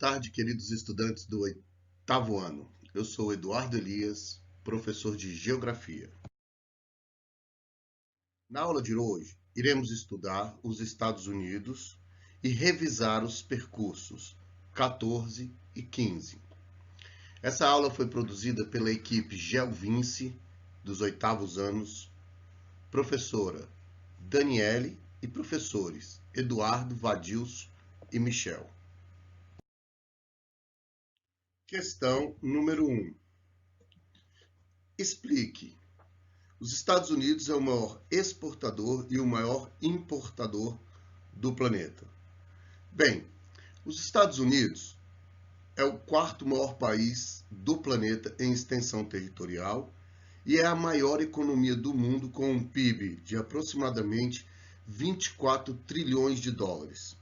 tarde, queridos estudantes do oitavo ano. Eu sou Eduardo Elias, professor de Geografia. Na aula de hoje, iremos estudar os Estados Unidos e revisar os percursos 14 e 15. Essa aula foi produzida pela equipe GeoVinci dos oitavos anos, professora Daniele e professores Eduardo, Vadilson e Michel. Questão número 1. Explique. Os Estados Unidos é o maior exportador e o maior importador do planeta. Bem, os Estados Unidos é o quarto maior país do planeta em extensão territorial e é a maior economia do mundo com um PIB de aproximadamente 24 trilhões de dólares.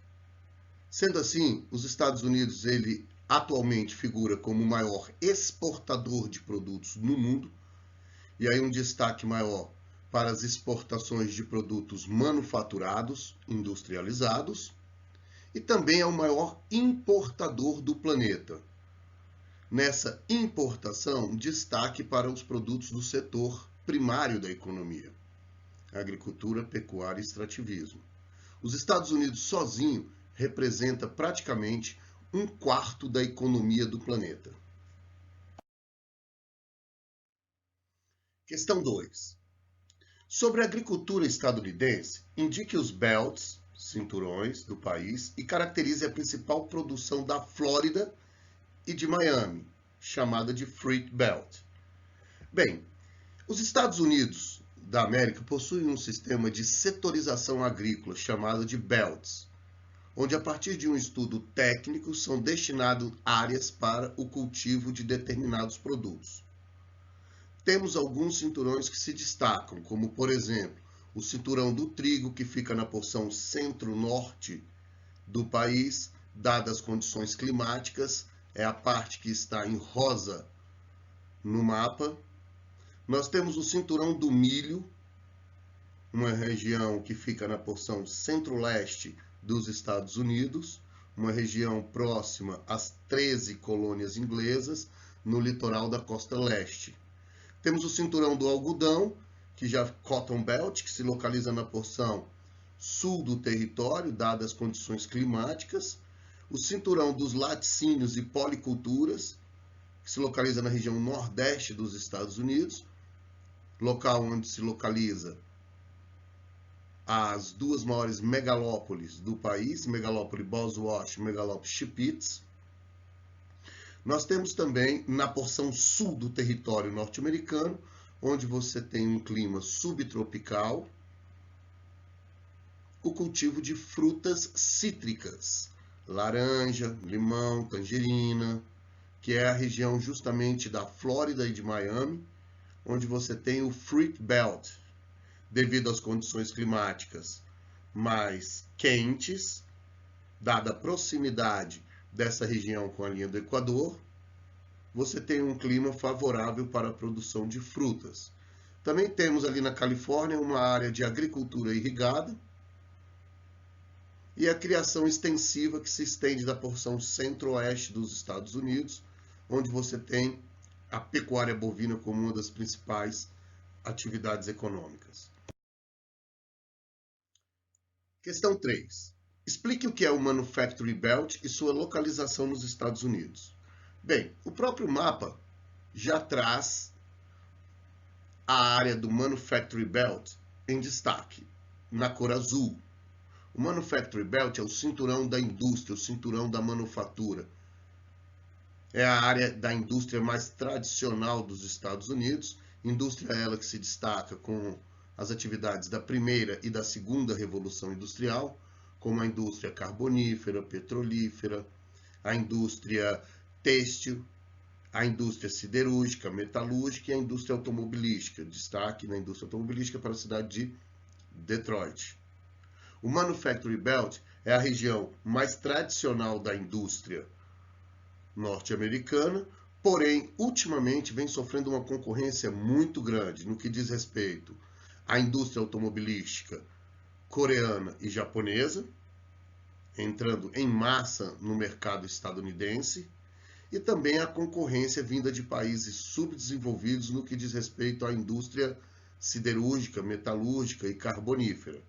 Sendo assim, os Estados Unidos ele atualmente figura como o maior exportador de produtos no mundo, e aí um destaque maior para as exportações de produtos manufaturados, industrializados, e também é o maior importador do planeta. Nessa importação, destaque para os produtos do setor primário da economia, agricultura, pecuária e extrativismo. Os Estados Unidos sozinho representa praticamente um quarto da economia do planeta. Questão 2. Sobre a agricultura estadunidense, indique os belts, cinturões do país, e caracterize a principal produção da Flórida e de Miami, chamada de Fruit Belt. Bem, os Estados Unidos da América possuem um sistema de setorização agrícola chamado de belts, onde a partir de um estudo técnico são destinadas áreas para o cultivo de determinados produtos. Temos alguns cinturões que se destacam, como por exemplo, o cinturão do trigo, que fica na porção centro-norte do país, dadas as condições climáticas, é a parte que está em rosa no mapa. Nós temos o cinturão do milho, uma região que fica na porção centro-leste dos Estados Unidos, uma região próxima às 13 colônias inglesas, no litoral da costa leste. Temos o cinturão do algodão, que já Cotton Belt, que se localiza na porção sul do território, dadas as condições climáticas. O cinturão dos laticínios e policulturas, que se localiza na região nordeste dos Estados Unidos, local onde se localiza as duas maiores megalópolis do país, megalópole Boswash e megalópole Spitz. Nós temos também, na porção sul do território norte-americano, onde você tem um clima subtropical, o cultivo de frutas cítricas, laranja, limão, tangerina, que é a região justamente da Flórida e de Miami, onde você tem o Fruit Belt, devido às condições climáticas mais quentes, dada a proximidade dessa região com a linha do Equador, você tem um clima favorável para a produção de frutas. Também temos ali na Califórnia uma área de agricultura irrigada e a criação extensiva que se estende da porção centro-oeste dos Estados Unidos, onde você tem a pecuária bovina como uma das principais atividades econômicas. Questão 3. Explique o que é o Manufacturing Belt e sua localização nos Estados Unidos. Bem, o próprio mapa já traz a área do Manufacturing Belt em destaque, na cor azul. O Manufacturing Belt é o cinturão da indústria, o cinturão da manufatura. É a área da indústria mais tradicional dos Estados Unidos, indústria ela que se destaca com as atividades da primeira e da segunda revolução industrial, como a indústria carbonífera, petrolífera, a indústria têxtil, a indústria siderúrgica, metalúrgica e a indústria automobilística. Destaque na indústria automobilística para a cidade de Detroit. O Manufacturing Belt é a região mais tradicional da indústria norte-americana, porém, ultimamente vem sofrendo uma concorrência muito grande no que diz respeito à indústria automobilística coreana e japonesa, entrando em massa no mercado estadunidense, e também a concorrência vinda de países subdesenvolvidos no que diz respeito à indústria siderúrgica, metalúrgica e carbonífera.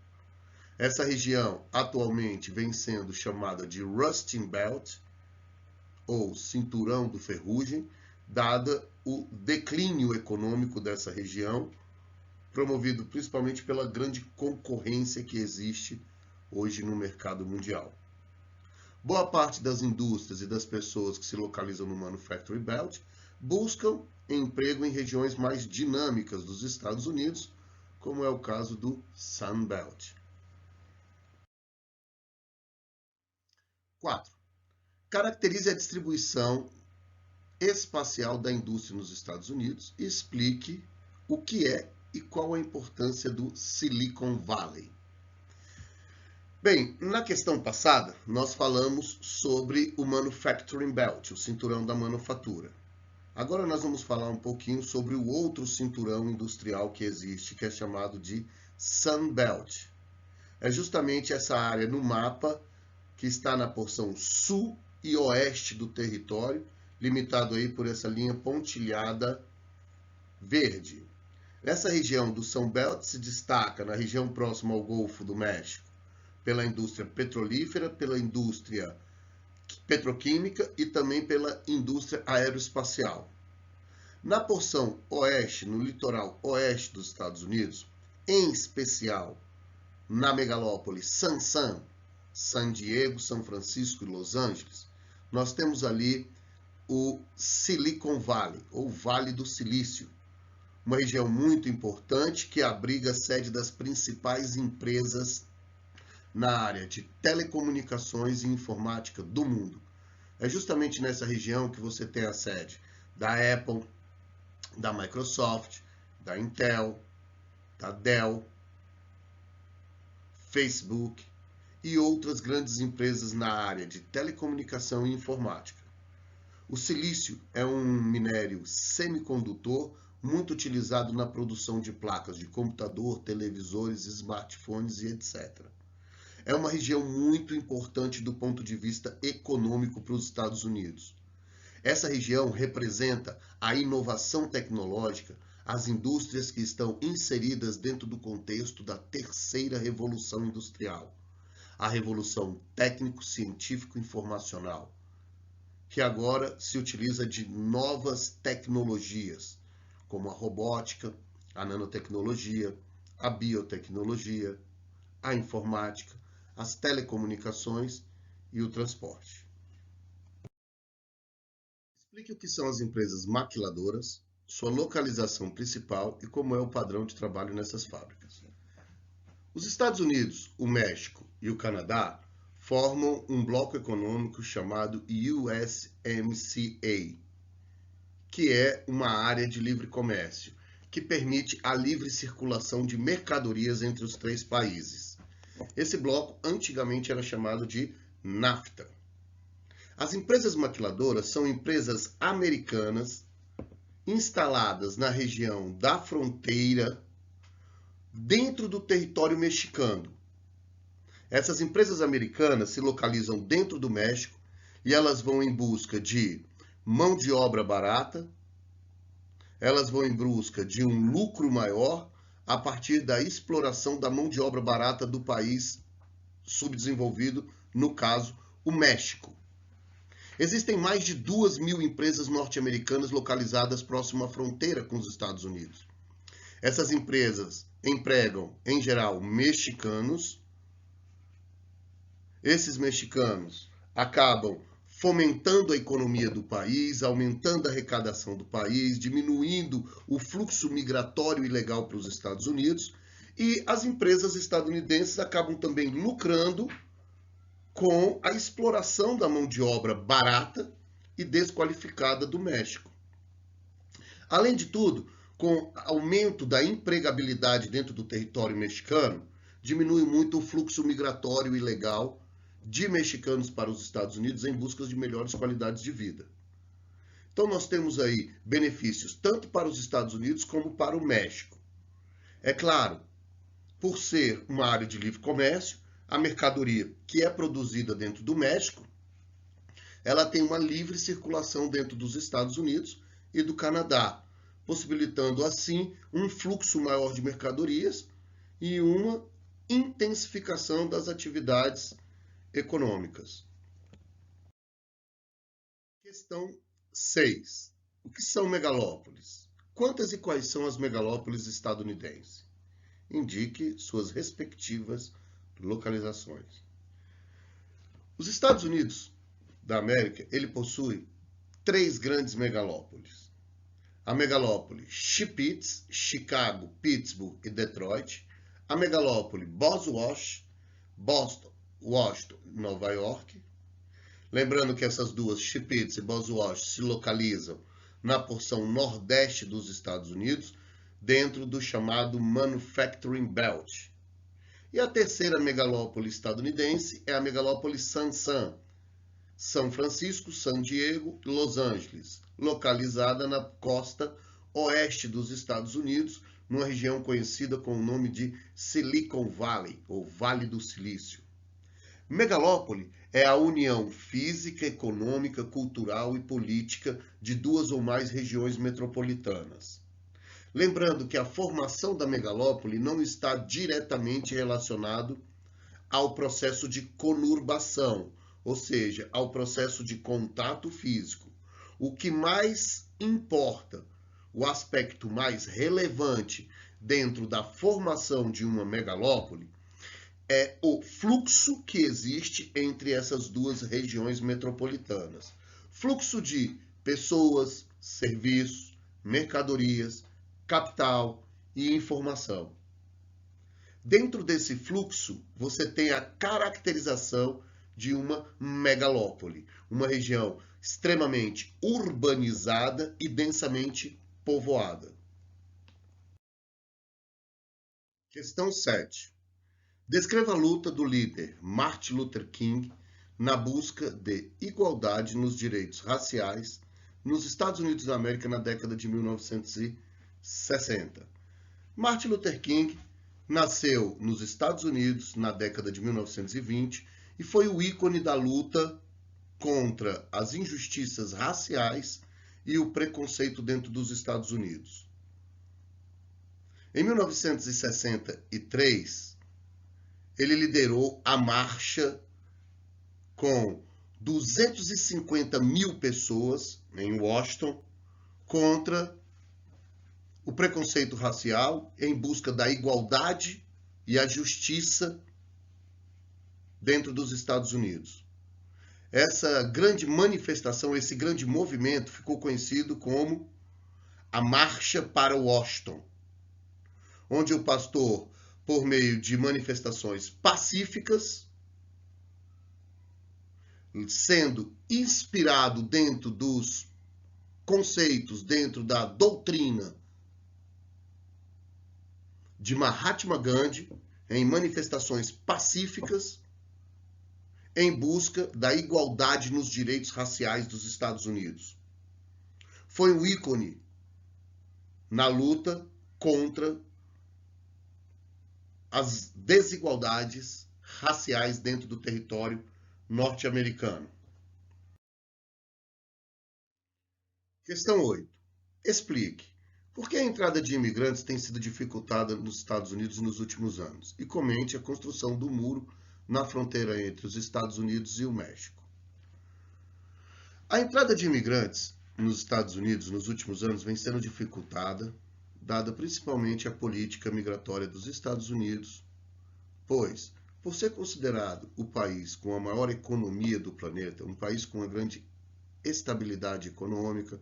Essa região atualmente vem sendo chamada de Rust Belt, ou Cinturão do Ferrugem, dada o declínio econômico dessa região, promovido principalmente pela grande concorrência que existe hoje no mercado mundial. Boa parte das indústrias e das pessoas que se localizam no Manufacturing Belt buscam emprego em regiões mais dinâmicas dos Estados Unidos, como é o caso do Sun Belt. 4. Caracterize a distribuição espacial da indústria nos Estados Unidos e explique o que é e qual a importância do Silicon Valley. Bem, na questão passada, nós falamos sobre o Manufacturing Belt, o cinturão da manufatura. Agora nós vamos falar um pouquinho sobre o outro cinturão industrial que existe, que é chamado de Sun Belt. É justamente essa área no mapa que está na porção sul e oeste do território, limitado aí por essa linha pontilhada verde. Essa região do Sun Belt se destaca na região próxima ao Golfo do México, pela indústria petrolífera, pela indústria petroquímica e também pela indústria aeroespacial. Na porção oeste, no litoral oeste dos Estados Unidos, em especial na megalópole San Diego, São Francisco e Los Angeles, nós temos ali o Silicon Valley, ou Vale do Silício, uma região muito importante que abriga a sede das principais empresas na área de telecomunicações e informática do mundo. É justamente nessa região que você tem a sede da Apple, da Microsoft, da Intel, da Dell, Facebook e outras grandes empresas na área de telecomunicação e informática. O silício é um minério semicondutor muito utilizado na produção de placas de computador, televisores, smartphones e etc. É uma região muito importante do ponto de vista econômico para os Estados Unidos. Essa região representa a inovação tecnológica, as indústrias que estão inseridas dentro do contexto da terceira revolução industrial, a revolução técnico-científico-informacional, que agora se utiliza de novas tecnologias, como a robótica, a nanotecnologia, a biotecnologia, a informática, as telecomunicações e o transporte. Explique o que são as empresas maquiladoras, sua localização principal e como é o padrão de trabalho nessas fábricas. Os Estados Unidos, o México e o Canadá formam um bloco econômico chamado USMCA, que é uma área de livre comércio, que permite a livre circulação de mercadorias entre os três países. Esse bloco antigamente era chamado de NAFTA. As empresas maquiladoras são empresas americanas instaladas na região da fronteira dentro do território mexicano. Essas empresas americanas se localizam dentro do México e elas vão em busca de mão de obra barata, elas vão em busca de um lucro maior a partir da exploração da mão de obra barata do país subdesenvolvido, no caso, o México. Existem mais de 2.000 empresas norte-americanas localizadas próximo à fronteira com os Estados Unidos. Essas empresas empregam, em geral, mexicanos. Esses mexicanos acabam fomentando a economia do país, aumentando a arrecadação do país, diminuindo o fluxo migratório ilegal para os Estados Unidos, e as empresas estadunidenses acabam também lucrando com a exploração da mão de obra barata e desqualificada do México. Além de tudo, com o aumento da empregabilidade dentro do território mexicano, diminui muito o fluxo migratório ilegal de mexicanos para os Estados Unidos em busca de melhores qualidades de vida. Então nós temos aí benefícios tanto para os Estados Unidos como para o México. É claro, por ser uma área de livre comércio, A mercadoria que é produzida dentro do México, ela tem uma livre circulação dentro dos Estados Unidos e do Canadá, possibilitando assim um fluxo maior de mercadorias e uma intensificação das atividades econômicas. Questão 6. O que são megalópolis? Quantas e quais são as megalópolis estadunidenses? Indique suas respectivas localizações. Os Estados Unidos da América, ele possui 3 grandes megalópolis. A megalópole Chippewa, Chicago, Pittsburgh e Detroit. A megalópole Boston, Washington, Nova York. Lembrando que essas duas, Chippewa e Boston, se localizam na porção nordeste dos Estados Unidos, dentro do chamado Manufacturing Belt. E a terceira megalópole estadunidense é a megalópole São Francisco, San Diego e Los Angeles, localizada na costa oeste dos Estados Unidos, numa região conhecida com o nome de Silicon Valley, ou Vale do Silício. Megalópole é a união física, econômica, cultural e política de 2 ou mais regiões metropolitanas. Lembrando que a formação da megalópole não está diretamente relacionado ao processo de conurbação, ou seja, ao processo de contato físico. O que mais importa, o aspecto mais relevante dentro da formação de uma megalópole, é o fluxo que existe entre essas 2 regiões metropolitanas. Fluxo de pessoas, serviços, mercadorias, capital e informação. Dentro desse fluxo, você tem a caracterização de uma megalópole, uma região extremamente urbanizada e densamente povoada. Questão 7. Descreva a luta do líder Martin Luther King na busca de igualdade nos direitos raciais nos Estados Unidos da América na década de 1960. Martin Luther King nasceu nos Estados Unidos na década de 1920 e foi o ícone da luta contra as injustiças raciais e o preconceito dentro dos Estados Unidos. Em 1963, ele liderou a marcha com 250 mil pessoas em Washington contra o preconceito racial em busca da igualdade e a justiça dentro dos Estados Unidos. Essa grande manifestação, esse grande movimento ficou conhecido como a Marcha para Washington, onde o pastor, por meio de manifestações pacíficas, sendo inspirado dentro dos conceitos, dentro da doutrina de Mahatma Gandhi, em manifestações pacíficas, em busca da igualdade nos direitos raciais dos Estados Unidos. Foi um ícone na luta contra as desigualdades raciais dentro do território norte-americano. Questão 8. Explique por que a entrada de imigrantes tem sido dificultada nos Estados Unidos nos últimos anos e comente a construção do muro na fronteira entre os Estados Unidos e o México. A entrada de imigrantes nos Estados Unidos nos últimos anos vem sendo dificultada, dada principalmente a política migratória dos Estados Unidos, pois, por ser considerado o país com a maior economia do planeta, um país com uma grande estabilidade econômica,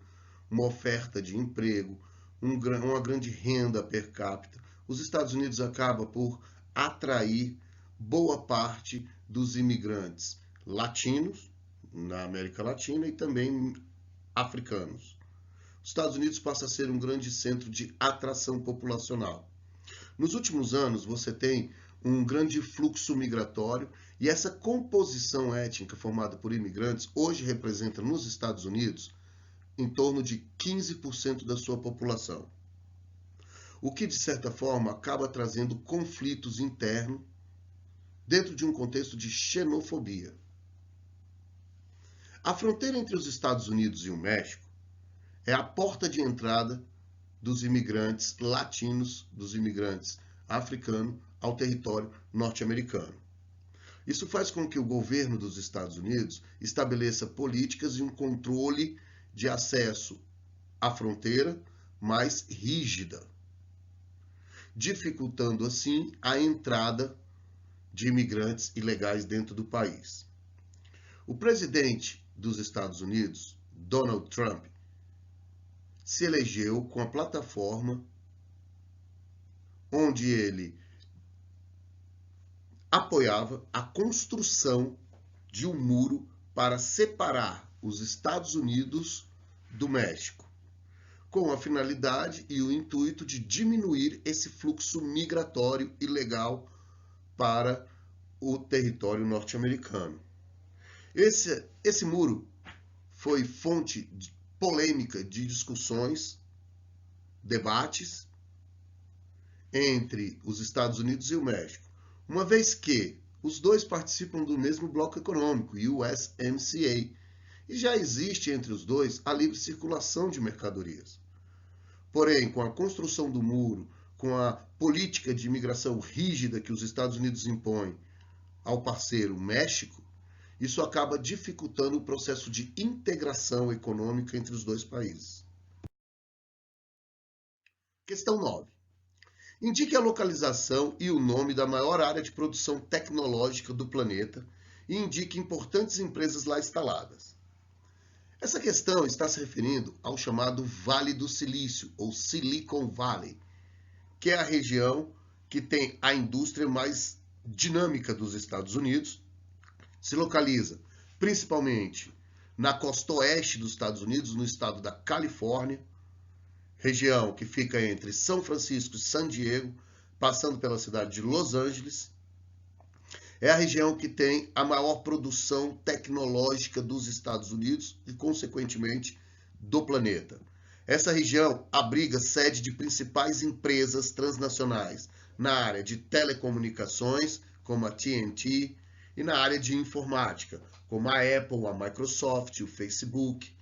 uma oferta de emprego, uma grande renda per capita, os Estados Unidos acabam por atrair boa parte dos imigrantes latinos na América Latina e também africanos. Os Estados Unidos passa a ser um grande centro de atração populacional. Nos últimos anos, você tem um grande fluxo migratório e essa composição étnica formada por imigrantes hoje representa nos Estados Unidos em torno de 15% da sua população. O que, de certa forma, acaba trazendo conflitos internos dentro de um contexto de xenofobia. A fronteira entre os Estados Unidos e o México é a porta de entrada dos imigrantes latinos, dos imigrantes africanos ao território norte-americano. Isso faz com que o governo dos Estados Unidos estabeleça políticas e um controle de acesso à fronteira mais rígida, dificultando assim a entrada de imigrantes ilegais dentro do país. O presidente dos Estados Unidos, Donald Trump, se elegeu com a plataforma onde ele apoiava a construção de um muro para separar os Estados Unidos do México, com a finalidade e o intuito de diminuir esse fluxo migratório ilegal para o território norte-americano. Esse muro foi fonte polêmica de discussões, debates entre os Estados Unidos e o México, uma vez que os dois participam do mesmo bloco econômico, USMCA, e já existe entre os dois a livre circulação de mercadorias. Porém, com a construção do muro, com a política de imigração rígida que os Estados Unidos impõem ao parceiro México, isso acaba dificultando o processo de integração econômica entre os dois países. Questão 9. Indique a localização e o nome da maior área de produção tecnológica do planeta e indique importantes empresas lá instaladas. Essa questão está se referindo ao chamado Vale do Silício, ou Silicon Valley, que é a região que tem a indústria mais dinâmica dos Estados Unidos. Se localiza principalmente na costa oeste dos Estados Unidos, no estado da Califórnia, região que fica entre São Francisco e San Diego, passando pela cidade de Los Angeles. É a região que tem a maior produção tecnológica dos Estados Unidos e, consequentemente, do planeta. Essa região abriga sede de principais empresas transnacionais na área de telecomunicações, como a TNT, e na área de informática, como a Apple, a Microsoft, o Facebook.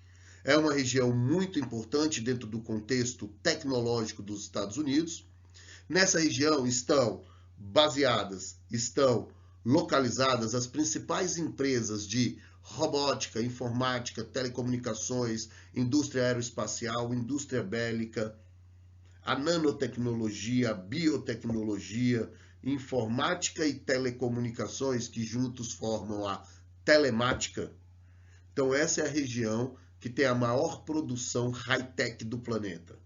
É uma região muito importante dentro do contexto tecnológico dos Estados Unidos. Nessa região estão localizadas as principais empresas de robótica, informática, telecomunicações, indústria aeroespacial, indústria bélica, a nanotecnologia, a biotecnologia, informática e telecomunicações, que juntos formam a telemática. Então essa é a região que tem a maior produção high-tech do planeta.